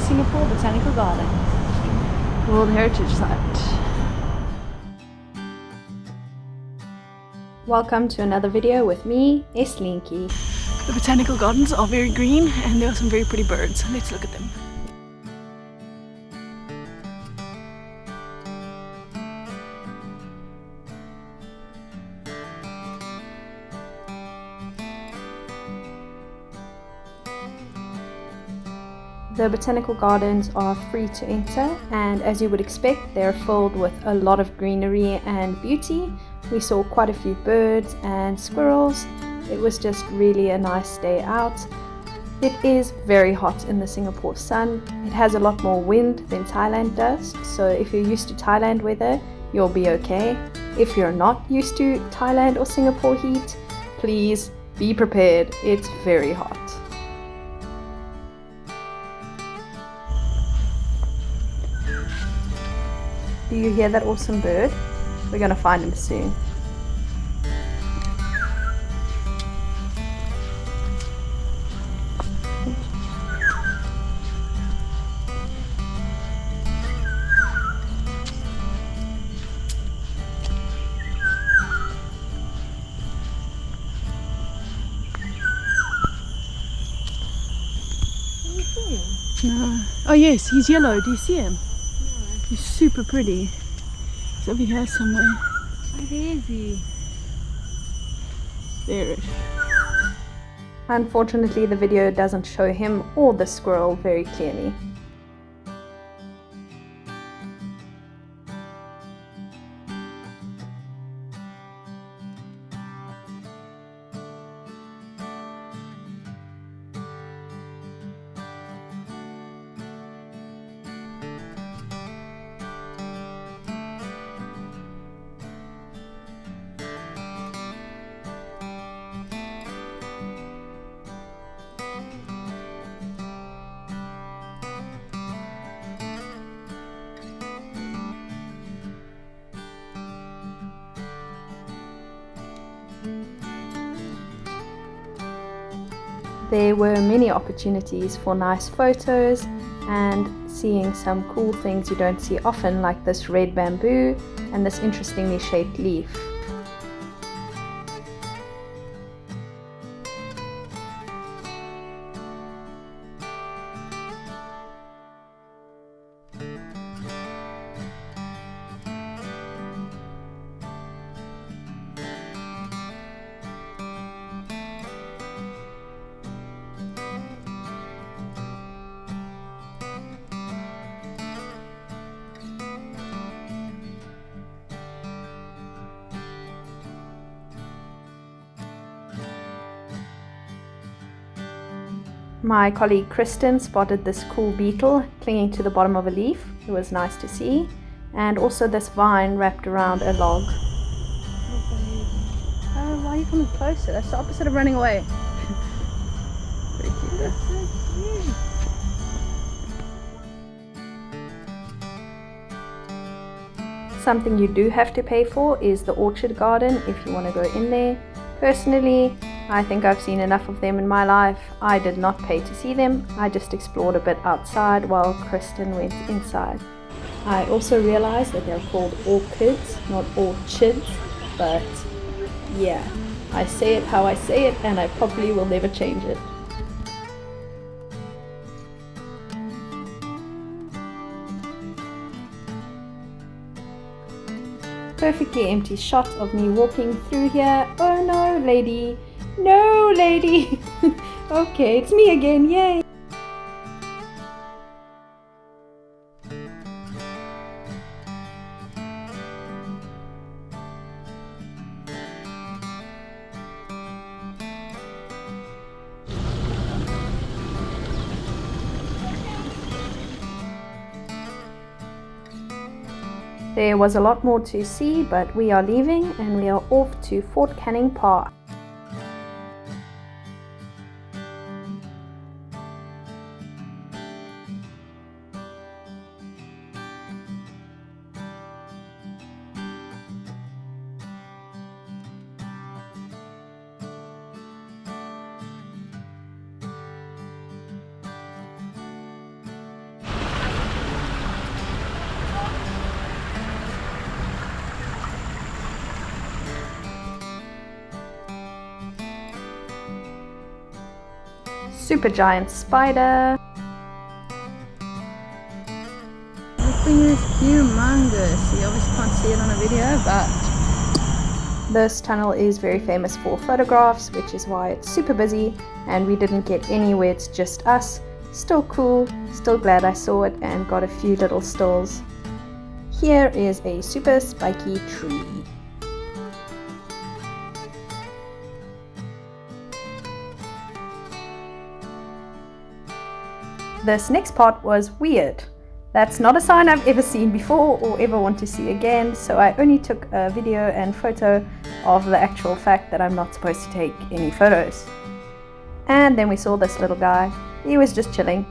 Singapore Botanical Garden, World Heritage Site. Welcome to another video with me, Eslinky. The botanical gardens are very green and there are some very pretty birds. Let's look at them. The botanical gardens are free to enter, and as you would expect, they're filled with a lot of greenery and beauty. We saw quite a few birds and squirrels. It was just really a nice day out. It is very hot in the Singapore sun. It has a lot more wind than Thailand does, so if you're used to Thailand weather, you'll be okay. If you're not used to Thailand or Singapore heat, please be prepared. It's very hot. Do you hear that awesome bird? We're gonna find him soon. No. Oh yes, he's yellow. Do you see him? He's super pretty. He's over here somewhere. Where is he? There it is. Unfortunately, the video doesn't show him or the squirrel very clearly. There were many opportunities for nice photos and seeing some cool things you don't see often, like this red bamboo and this interestingly shaped leaf. My colleague Kristen spotted this cool beetle clinging to the bottom of a leaf. It was nice to see. And also this vine wrapped around a log. Oh, why are you coming closer? That's the opposite of running away. Very cute. That's so cute. Something you do have to pay for is the orchard garden if you want to go in there. Personally, I think I've seen enough of them in my life. I did not pay to see them. I just explored a bit outside while Kristen went inside. I also realized that they're called orchids, not orchids, but yeah, I say it how I say it and I probably will never change it. Perfectly empty shot of me walking through here. Oh no, lady. No, lady. Okay, it's me again. Yay. There was a lot more to see, but we are leaving and we are off to Fort Canning Park. super giant spider. This thing is humongous. You obviously can't see it on a video, but this tunnel is very famous for photographs, which is why it's super busy, and we didn't get any where it's just us. Still cool, still glad I saw it and got a few little stills. Here is a super spiky tree. This next part was weird. That's not a sign I've ever seen before or ever want to see again, so I only took a video and photo of the actual fact that I'm not supposed to take any photos. And then we saw this little guy. He was just chilling.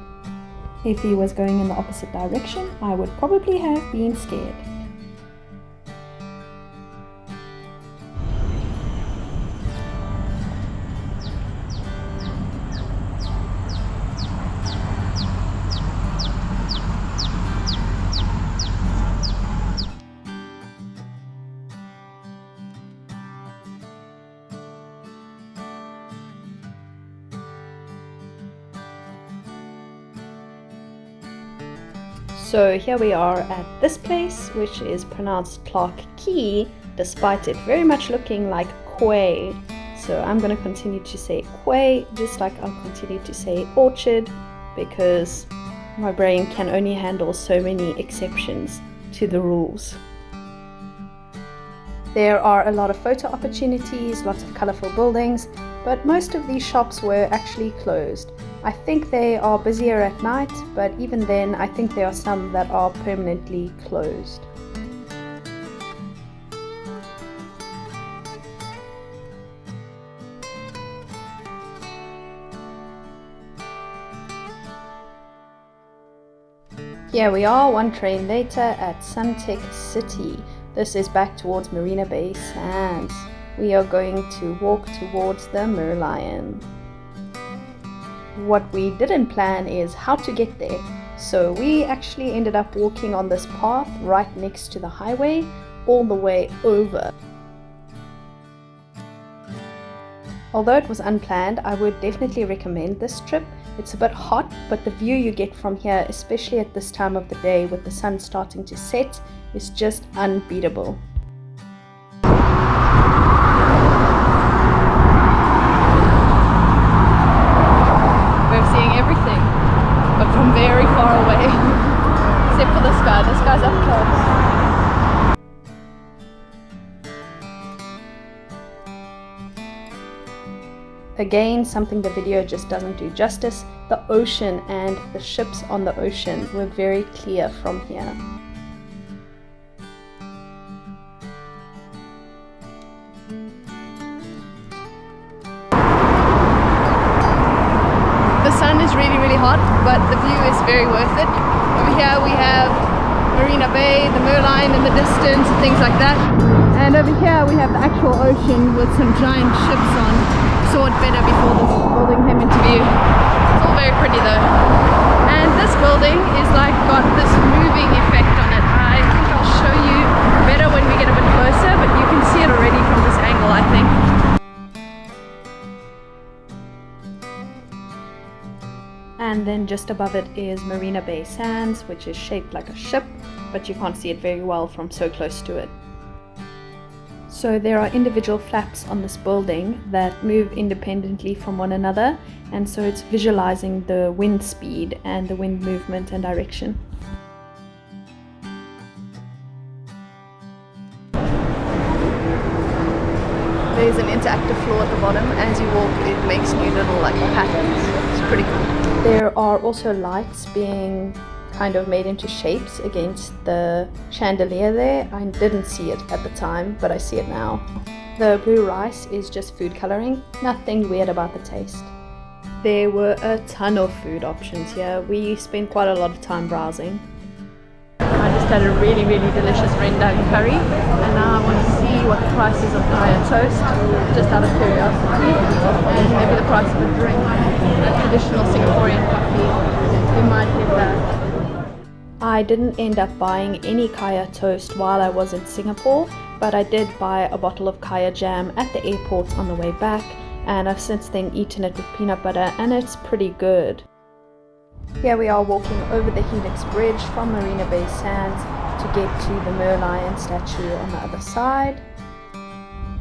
If he was going in the opposite direction, I would probably have been scared. So here we are at this place, which is pronounced Clark Key, despite it very much looking like Quay. So I'm going to continue to say Quay, just like I'll continue to say Orchard, because my brain can only handle so many exceptions to the rules. There are a lot of photo opportunities, lots of colourful buildings, but most of these shops were actually closed. I think they are busier at night, but even then I think there are some that are permanently closed. Here we are, one train later at Suntec City. This is back towards Marina Bay Sands. We are going to walk towards the Merlion. What we didn't plan is how to get there, so we actually ended up walking on this path right next to the highway all the way over. Although it was unplanned, I would definitely recommend this trip. It's a bit hot, but the view you get from here, especially at this time of the day with the sun starting to set, is just unbeatable. everything, but from very far away. Except for this guy. This guy's up close. Again, something the video just doesn't do justice. The ocean and the ships on the ocean were very clear from here. The sun is really hot, but the view is very worth it. Over here we have Marina Bay, the Merlion in the distance, things like that. And over here we have the actual ocean with some giant ships on. Saw it better before this building came into view. It's all very pretty though. And this building is like got this moving effect on it. I think I'll show you better when we get a bit closer, but you can see it already from this angle, I think. And then just above it is Marina Bay Sands, which is shaped like a ship, but you can't see it very well from so close to it. So there are individual flaps on this building that move independently from one another, and so it's visualizing the wind speed and the wind movement and direction. There's an interactive floor at the bottom. As you walk, it makes new little like patterns. It's pretty cool. There are also lights being kind of made into shapes against the chandelier there. I didn't see it at the time, but I see it now. The blue rice is just food coloring, nothing weird about the taste. There were a ton of food options here. We spent quite a lot of time browsing. I just had a really delicious rendang curry, and now I want to see what the price is of kaya toast, just out of curiosity, and maybe the price of a drink, a traditional Singaporean coffee. We might get that. I didn't end up buying any kaya toast while I was in Singapore, but I did buy a bottle of kaya jam at the airport on the way back, and I've since then eaten it with peanut butter, and it's pretty good. Here we are walking over the Helix Bridge from Marina Bay Sands to get to the Merlion statue on the other side.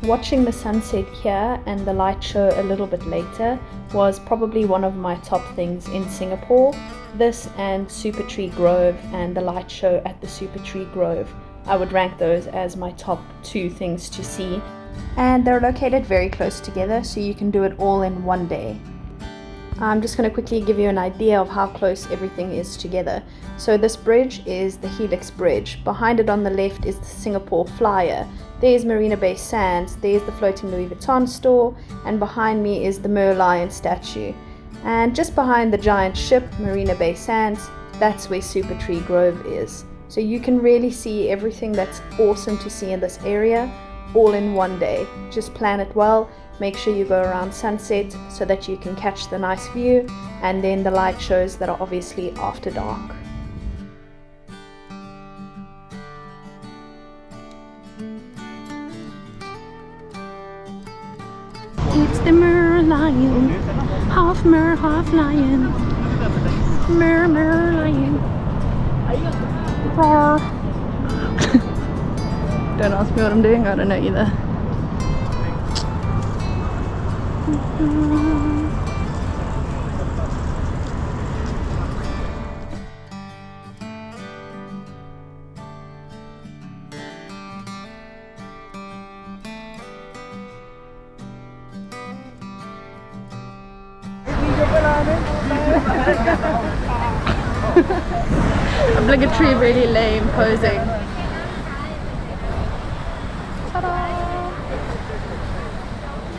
Watching the sunset here and the light show a little bit later was probably one of my top things in Singapore. This and Super Tree Grove and the light show at the Super Tree Grove. I would rank those as my top 2 things to see. And they're located very close together, so you can do it all in one day. I'm just going to quickly give you an idea of how close everything is together. So this bridge is the Helix Bridge. Behind it on the left is the Singapore Flyer. There's Marina Bay Sands, there's the floating Louis Vuitton store, and behind me is the Merlion statue. And just behind the giant ship, Marina Bay Sands, that's where Super Tree Grove is. So you can really see everything that's awesome to see in this area, all in one day. Just plan it well. Make sure you go around sunset so that you can catch the nice view, and then the light shows that are obviously after dark. It's the Merlion, half mer, half lion. Merlion. Roar. Don't ask me what I'm doing, I don't know either. Obligatory, really lame posing. Ta-da!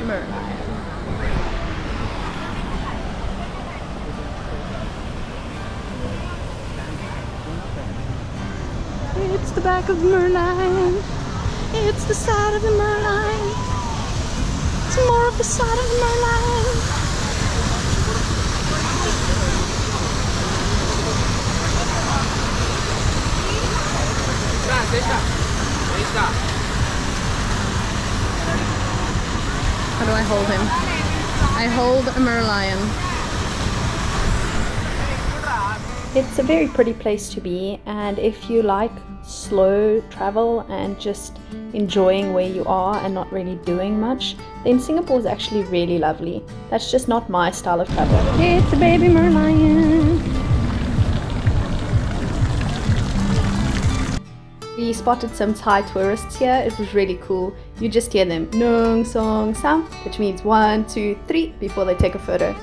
Merlion. It's the back of the Merlion. It's the side of the Merlion. It's more of the side of the Merlion. How do I hold him? I hold a Merlion. It's a very pretty place to be, and if you like slow travel and just enjoying where you are and not really doing much, then Singapore is actually really lovely. That's just not my style of travel. It's a baby Merlion. We spotted some Thai tourists here. It was really cool. You just hear them nung song sam, which means 1, 2, 3 before they take a photo.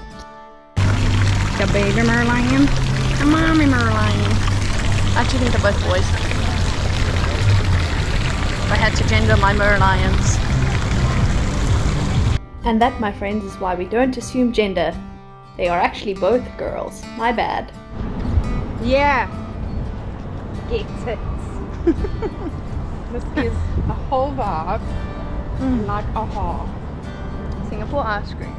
The baby Merlion, the mommy Merlion. I actually think they're both boys. I had to gender my Merlions. And that, my friends, is why we don't assume gender. They are actually both girls. My bad. Yeah. Get it. This is a whole vibe, like a half. Singapore ice cream.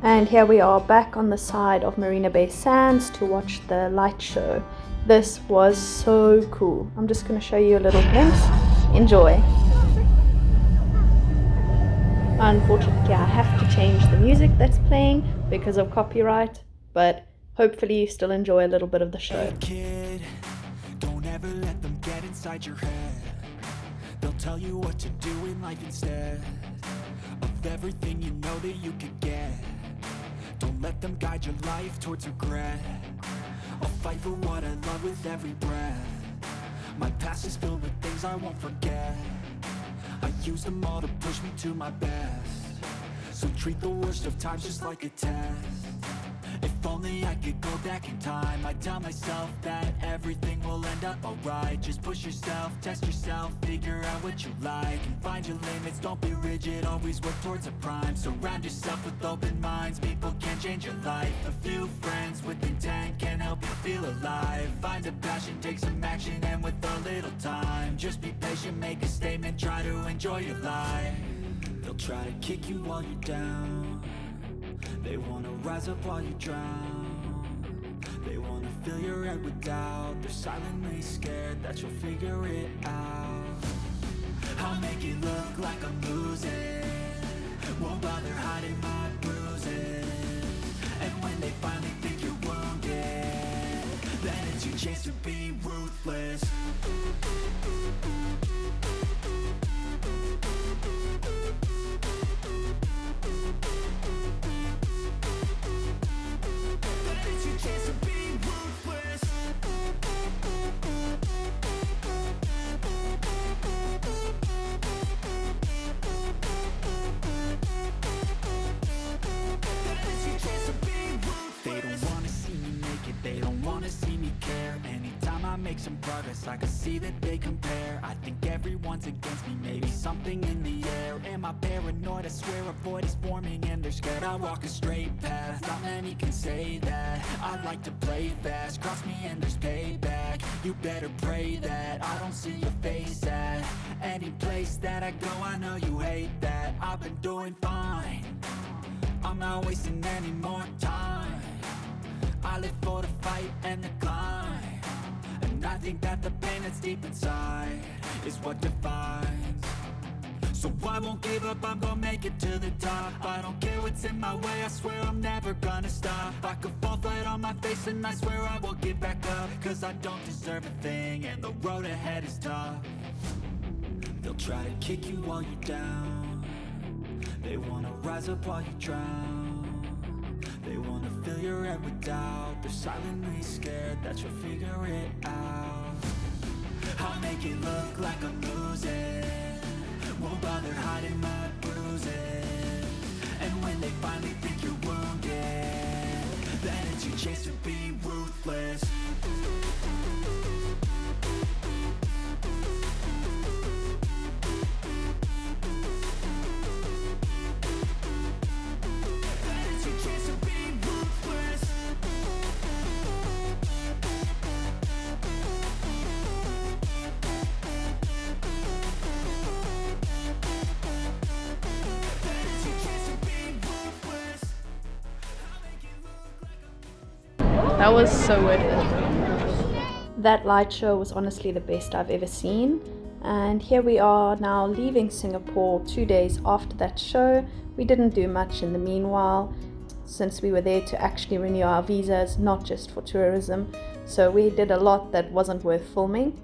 And here we are back on the side of Marina Bay Sands to watch the light show. This was so cool. I'm just going to show you a little glimpse. Enjoy. Unfortunately, I have to change the music that's playing because of copyright, but hopefully you still enjoy a little bit of the show. Don't ever let them get inside your head. They'll tell you what to do in life instead of everything you know that you could get. Don't let them guide your life towards regret. I'll fight for what I love with every breath. My past is filled with things I won't forget. I use them all to push me to my best. So treat the worst of times just like a test. If only I could go back in time, I'd tell myself that everything will end up alright. Just push yourself, test yourself, figure out what you like, and find your limits, don't be rigid, always work towards a prime. Surround yourself with open minds, people can change your life. A few friends with intent can help you feel alive. Find a passion, take some action, and with a little time, just be patient, make a statement, try to enjoy your life. They'll try to kick you while you're down. They wanna rise up while you drown. They wanna fill your head with doubt. They're silently scared that you'll figure it out. I'll make it look like I'm losing. Won't bother hiding my bruises. And when they finally think you're wounded, then it's your chance to be ruthless. Then it's your chance to be ruthless. They don't wanna see me make it, they don't wanna see me care. Anytime I make some progress, I can see that they compare. I think everyone's against me, maybe something in the air. Am I paranoid? I swear a void is forming and they're scared. I walk a straight path, not many can say that. I like to play fast, cross me and there's payback. You better pray that I don't see your face at any place that I go. I know you hate that. I've been doing fine, I'm not wasting any more time. I live for the fight and the climb, and I think that the pain that's deep inside is what defines. So I won't give up, I'm gonna make it to the top. I don't care what's in my way, I swear I'm never gonna stop. I could fall flat on my face and I swear I will get back up, cause I don't deserve a thing and the road ahead is tough. They'll try to kick you while you're down, they wanna rise up while you drown. They wanna fill your head with doubt, they're silently scared that you'll figure it out. I'll make it look like I'm losing, won't bother hiding my bruises. And when they finally think you're wounded, then it's your chance to be ruthless. That was so worth it. That light show was honestly the best I've ever seen. And here we are now leaving Singapore 2 days after that show. We didn't do much in the meanwhile, since we were there to actually renew our visas, not just for tourism. So we did a lot that wasn't worth filming.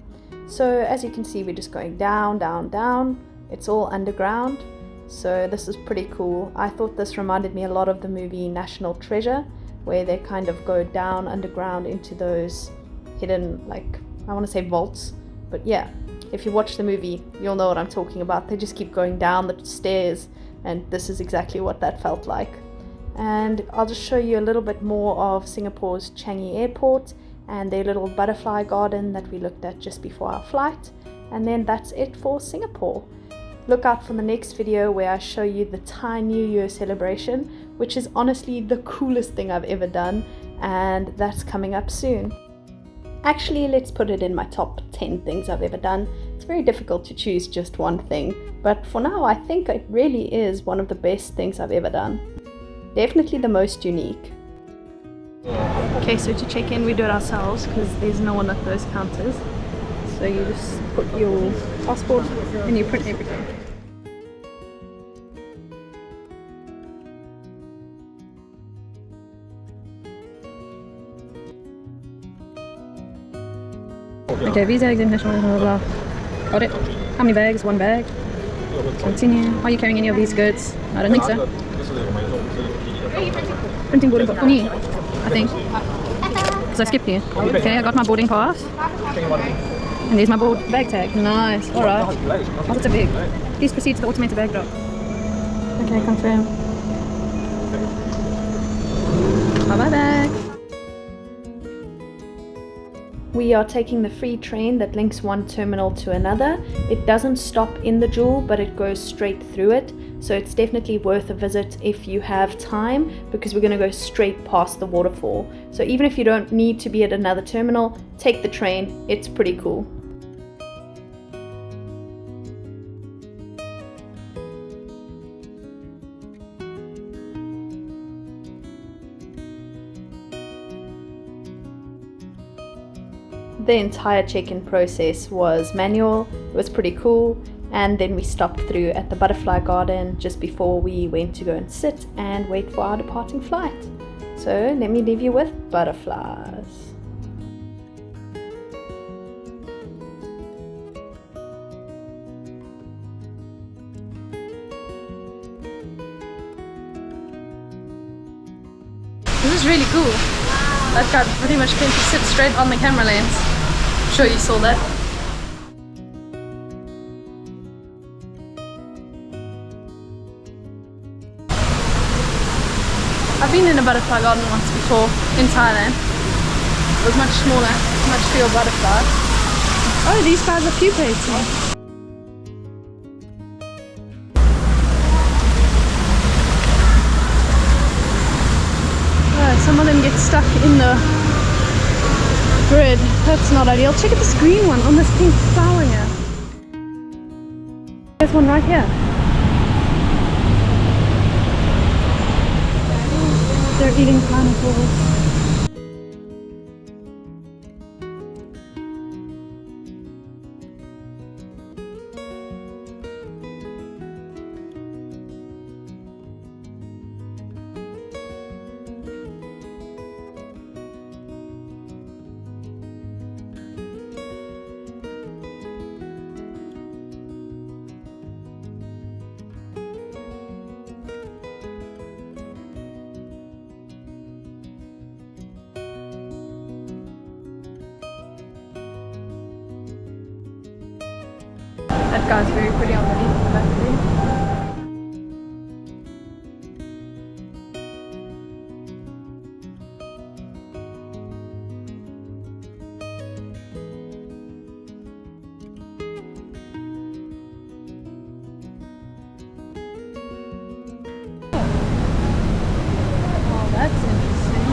So as you can see, we're just going down, down, down. It's all underground. So this is pretty cool. I thought this reminded me a lot of the movie National Treasure, where they kind of go down underground into those hidden, like, I want to say vaults, but yeah, if you watch the movie, you'll know what I'm talking about. They just keep going down the stairs, and this is exactly what that felt like. And I'll just show you a little bit more of Singapore's Changi Airport and their little butterfly garden that we looked at just before our flight. And then that's it for Singapore. Look out for the next video where I show you the Thai New Year celebration, which is honestly the coolest thing I've ever done, and that's coming up soon. Actually, let's put it in my top 10 things I've ever done. It's very difficult to choose just one thing, but for now I think it really is one of the best things I've ever done. Definitely the most unique. Okay, so to check in we do it ourselves because there's no one at those counters. So you just put your passport and you print everything. Okay, visa, examination, blah, blah, blah. Got it. How many bags? One bag. Continue. Are you carrying any of these goods? I don't think so. Printing boarding pass. For me, I think. Because I skipped here. Okay, I got my boarding pass. And there's my bag tag. Nice. Alright. Oh, that's a big. Please proceed to the automated bag drop. Okay, confirm. Bye-bye bag. We are taking the free train that links one terminal to another. It doesn't stop in the Jewel, but it goes straight through it. So it's definitely worth a visit if you have time, because we're going to go straight past the waterfall. So even if you don't need to be at another terminal, take the train. It's pretty cool. The entire check-in process was manual. It was pretty cool. And then we stopped through at the butterfly garden just before we went to go and sit and wait for our departing flight. So let me leave you with butterflies. This is really cool. That guy pretty much came to sit straight on the camera lens. I'm sure you saw that. I've been in a butterfly garden once before in Thailand. It was much smaller, much fewer butterflies. Oh, these guys are pupating. Some of them get stuck in the grid. That's not ideal. Check out this green one on this pink flower here. There's one right here. They're eating pineapples. That guy's very pretty on the leaf back there. Oh, that's interesting.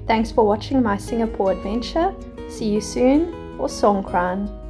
Thanks for watching my Singapore adventure. See you soon for Songkran.